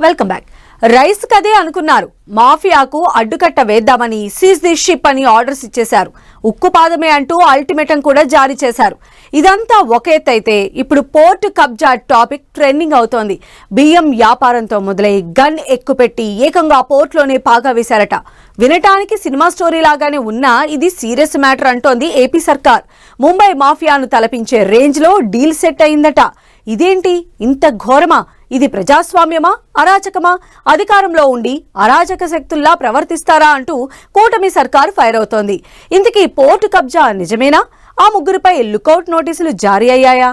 Welcome back. Rice కదే అనుకున్నారు, మాఫియాకు అడ్డుకట్ట వేద్దామని సీజ్ ది షిప్ అని ఆర్డర్స్ ఇచ్చేశారు. ఉక్కుపాదమే అంటూ అల్టిమేటం కూడా జారీ చేశారు. ఇదంతా ఒక ఎత్తైతే ఇప్పుడు పోర్టు కబ్జా టాపిక్ ట్రెండింగ్ అవుతోంది. బియ్యం వ్యాపారంతో మొదలై గన్ ఎక్కుపెట్టి ఏకంగా పోర్టులోనే పాగా వేశారట. వినటానికి సినిమా స్టోరీ లాగానే ఉన్నా ఇది సీరియస్ మ్యాటర్ అంటోంది ఏపీ సర్కార్. ముంబై మాఫియాను తలపించే రేంజ్ లో డీల్ సెట్ అయిందట. ఇదేంటి ఇంత ఘోరమా? ఇది ప్రజాస్వామ్యమా, అరాచకమా? అధికారంలో ఉండి అరాచక శక్తుల్లా ప్రవర్తిస్తారా అంటూ కూటమి సర్కారు ఫైర్ అవుతోంది. ఇంతకీ పోర్టు కబ్జా నిజమేనా? ఆ ముగ్గురిపై లుకౌట్ నోటీసులు జారీ అయ్యాయా?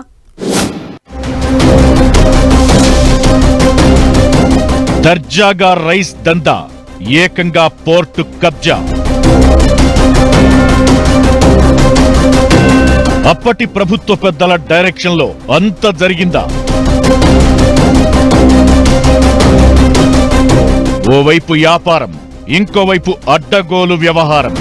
దర్జాగా రైస్ దందా, ఏకంగా పోర్టు కబ్జా. అప్పటి ప్రభుత్వ పెద్దల డైరెక్షన్ లో అంత జరిగిందా? ఓవైపు వ్యాపారం, ఇంకోవైపు అడ్డగోలు వ్యవహారం.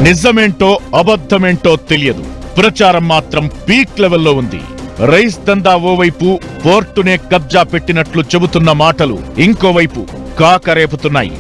నిజమేంటో అబద్ధమేంటో తెలియదు, ప్రచారం మాత్రం పీక్ లెవెల్లో ఉంది. రైస్ దందా ఓవైపు పోర్టునే కబ్జా పెట్టినట్లు చెబుతున్న మాటలు ఇంకోవైపు కాకరేపుతున్నాయి.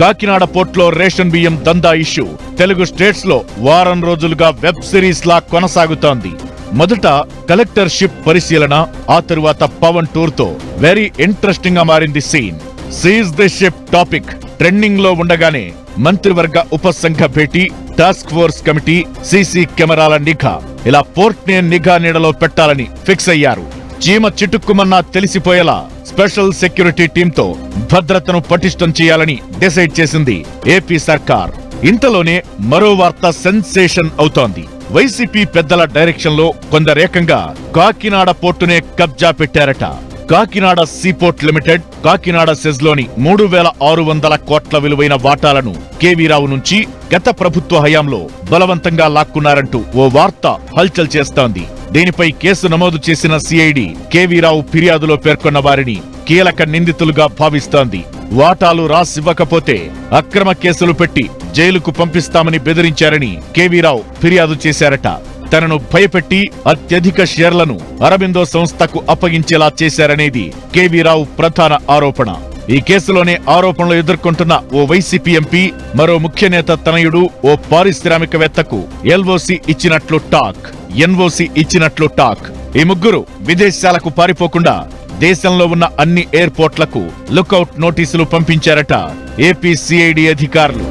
కాకినాడ పోర్టులో రేషన్ బియ్యం దందా ఇష్యూ తెలుగు స్టేట్స్ లో వారం రోజులుగా వెబ్ సిరీస్ లా కొనసాగుతోంది. మొదట కలెక్టర్షిప్ పరిశీలన, ఆ తరువాత పవన్ టూర్ తో వెరీ ఇంట్రెస్టింగ్ గా మారింది scene. Seize the ship topic trending లో ఉండగానే మంత్రివర్గ ఉపసంఘ భేటీ, టాస్క్ ఫోర్స్ కమిటీ, సీసీ కెమెరాల నిఘా, ఇలా పోర్ట్ నే నిఘా నీడలో పెట్టాలని ఫిక్స్ అయ్యారు. చీమ చిటుక్కుమన్నా తెలిసిపోయేలా స్పెషల్ సెక్యూరిటీ టీంతో భద్రతను పటిష్టం చేయాలని డిసైడ్ చేసింది ఏపీ సర్కార్. ఇంతలోనే మరో వార్త సెన్సేషన్ అవుతోంది. వైసీపీ పెద్దల డైరెక్షన్ లో కొందరేకంగా కాకినాడ పోర్టునే కబ్జా పెట్టారట. Kakinada seaport limited, Kakinada SEZ లోని 3600 కోట్ల విలువైన వాటాలను కేవీరావు నుంచి గత ప్రభుత్వ హయాంలో బలవంతంగా లాక్కున్నారంటూ ఓ వార్త హల్చల్ చేస్తోంది. దీనిపై కేసు నమోదు చేసిన సిఐడి కేవీరావు ఫిర్యాదులో పేర్కొన్న వారిని కీలక నిందితులుగా భావిస్తోంది. వాటాలు రాసివ్వకపోతే అక్రమ కేసులు పెట్టి జైలుకు పంపిస్తామని బెదిరించారని కేవీరావు ఫిర్యాదు చేశారట. తనను భయపెట్టి అత్యధిక షేర్లను అరబిందో సంస్థకు అప్పగించేలా చేశారనేది కేవీరావు ప్రధాన ఆరోపణ. ఈ కేసులోనే ఆరోపణలు ఎదుర్కొంటున్న ఓ వైసీపీ ఎంపీ, మరో ముఖ్య నేత తనయుడు ఓ పారిశ్రామికవేత్తకు ఎల్ఓసి ఇచ్చినట్లు టాక్, ఎన్ఓసి ఇచ్చినట్లు టాక్. ఈ ముగ్గురు విదేశాలకు పారిపోకుండా దేశంలో ఉన్న అన్ని ఎయిర్పోర్ట్లకు లుకౌట్ నోటీసులు పంపించారట ఏపీ సిఐడి అధికారులు.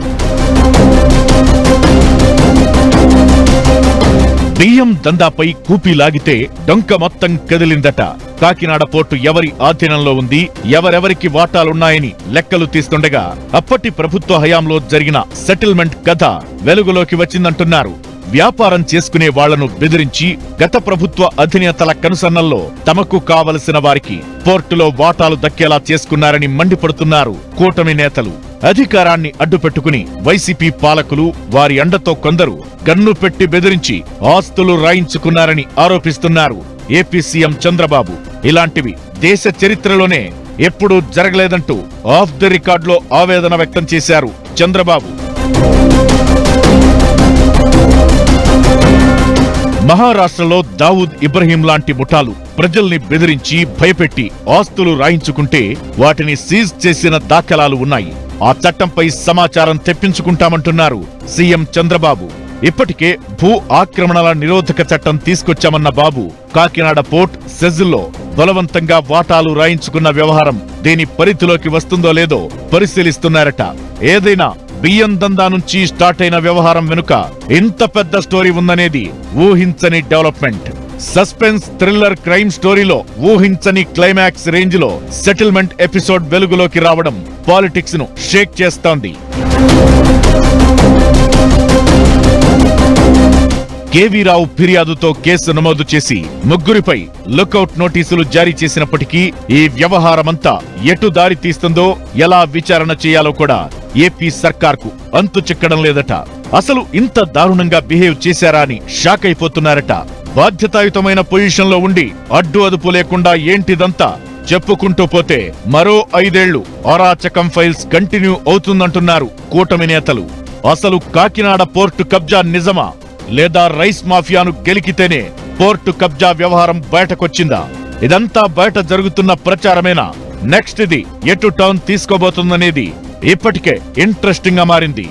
బియ్యం దందాపై కూపీ లాగితే డొంక మొత్తం కదిలిందట. కాకినాడ పోర్టు ఎవరి ఆధీనంలో ఉంది, ఎవరెవరికి వాటాలున్నాయని లెక్కలు తీస్తుండగా అప్పటి ప్రభుత్వ హయాంలో జరిగిన సెటిల్మెంట్ కథ వెలుగులోకి వచ్చిందంటున్నారు. వ్యాపారం చేసుకునే వాళ్లను బెదిరించి గత ప్రభుత్వ అధినేతల కనుసన్నల్లో తమకు కావలసిన వారికి పోర్టులో వాటాలు దక్కేలా చేసుకున్నారని మండిపడుతున్నారు కూటమి నేతలు. అధికారాన్ని అడ్డుపెట్టుకుని వైసీపీ పాలకులు, వారి అండతో కొందరు గన్ను పెట్టి బెదిరించి ఆస్తులు రాయించుకున్నారని ఆరోపిస్తున్నారు ఏపీ సీఎం చంద్రబాబు. ఇలాంటివి దేశ చరిత్రలోనే ఎప్పుడూ జరగలేదంటూ ఆఫ్ ది రికార్డులో ఆవేదన వ్యక్తం చేశారు చంద్రబాబు. మహారాష్ట్రలో దావూద్ ఇబ్రహీం లాంటి ముఠాలు ప్రజల్ని బెదిరించి భయపెట్టి ఆస్తులు రాయించుకుంటే వాటిని సీజ్ చేసిన దాఖలాలు ఉన్నాయి. ఆ చట్టంపై సమాచారం తెప్పించుకుంటామంటున్నారు సీఎం చంద్రబాబు. ఇప్పటికే భూ ఆక్రమణల నిరోధక చట్టం తీసుకొచ్చామన్న బాబు కాకినాడ పోర్ట్, సెజ్లో బలవంతంగా వాటాలు రాయించుకున్న వ్యవహారం దీని పరిధిలోకి వస్తుందో లేదో పరిశీలిస్తున్నారట. ఏదైనా బియ్యం దందా నుంచి స్టార్ట్ అయిన వ్యవహారం వెనుక ఇంత పెద్ద స్టోరీ ఉందనేది ఊహించని డెవలప్మెంట్. సస్పెన్స్ థ్రిల్లర్ క్రైమ్ స్టోరీలో ఊహించని క్లైమాక్స్ రేంజ్ లో సెటిల్మెంట్ ఎపిసోడ్ వెలుగులోకి రావడం పాలిటిక్స్ ను షేక్ చేస్తోంది. కేవీరావు ఫిర్యాదుతో కేసు నమోదు చేసి ముగ్గురిపై లుకౌట్ నోటీసులు జారీ చేసినప్పటికీ ఈ వ్యవహారమంతా ఎటు దారి తీస్తుందో, ఎలా విచారణ చేయాలో కూడా ఏపీ సర్కార్కు అంతు చిక్కడం లేదట. అసలు ఇంత దారుణంగా బిహేవ్ చేశారా అని షాక్ అయిపోతున్నారట. బాధ్యతాయుతమైన పొజిషన్లో ఉండి అడ్డు అదుపు లేకుండా ఏంటిదంతా చెప్పుకుంటూ పోతే మరో 5 ఏళ్లు అరాచకం ఫైల్స్ కంటిన్యూ అవుతుందంటున్నారు కూటమి నేతలు. అసలు కాకినాడ పోర్టు కబ్జా నిజమా, లేదా రైస్ మాఫియాను గెలికితేనే పోర్టు కబ్జా వ్యవహారం బయటకొచ్చిందా? ఇదంతా బయట జరుగుతున్న ప్రచారమేనా? నెక్స్ట్ ఇది ఎటు టర్న్ తీసుకోబోతుందనేది ఇప్పటికే ఇంట్రెస్టింగ్ గా మారింది.